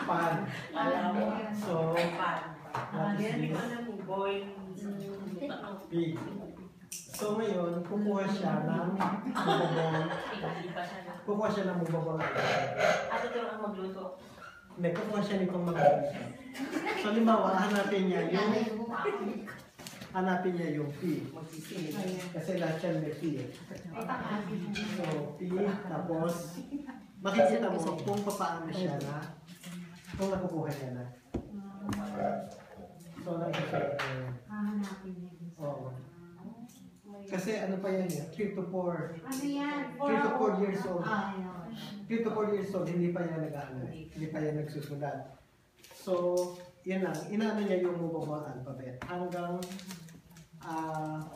Pan. So, pig. So ngayon, kukuha siya ng mubabong. Ato ito ang magluto. Hindi, kukuha siya nitong magluto. So, limbawa, hanapin niya yung P. Kasi lahat yan may P. So, P, tapos, makikita mo kung paano siya na, kung nakukuha niya na. So, nakikita niya. Oo. Kasi ano pa yan yun? 3 to 4. 3 to 4 years old. 3 to 4 years old, hindi pa yan hindi pa yan nagsusulat. So, yun lang. Inaano niya yung mubabang alphabet. Hanggang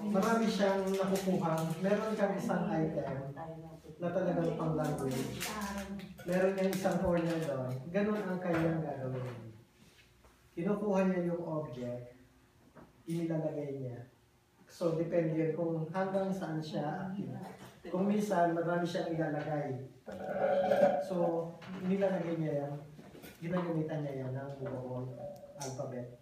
marami siyang nakukuha. Meron kang isang item na talagang pang language. Meron niyang isang corner doon. Ganun ang kanyang gagawin. Kinukuha niya yung object, inilalagay niya. So, depende yun kung hanggang saan siya active. Kung minsan, marami siyang ilalagay. So, inilalagay niya yan, ginagamitan niya yan ng mubabong alphabet.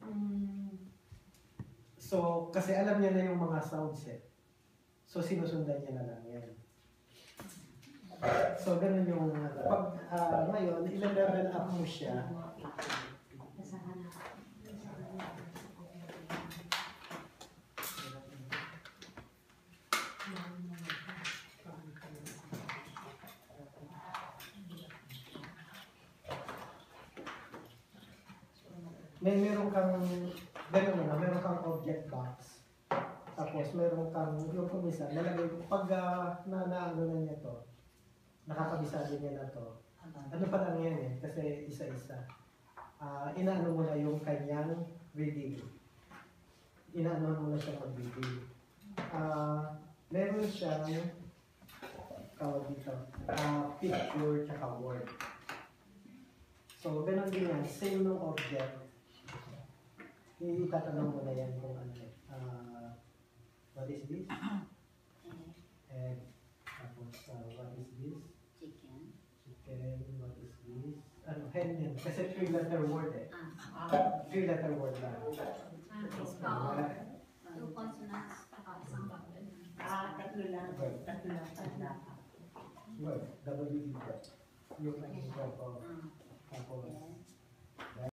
So, kasi alam niya na yung mga sounds eh. So, sinusundan niya na lang yan. So, ganun yung, pag ngayon, ilan-level up mo siya. Meron kang object box. Tapos meron kang yung kumisa, nalagay pag naano na niya to, nakakabisado niya na to. Ano pa lang yan eh, kasi isa-isa. Inaano mo na yung kanyang reading. Inaano mo na siya mag-reading. Meron siyang tawag dito, picture tsaka word. So, ganun din yan, same ng object. Itatanong mo na yan kung ano eh. What is this? And tapos, what is this? Chicken. Chicken, what is this? Ano, hen yan. Kasi 3-letter word eh. 3-letter word lang. Two consonants, isang vowel. Tatlo lang. Word. W-E. Yung ang ko. Tapos,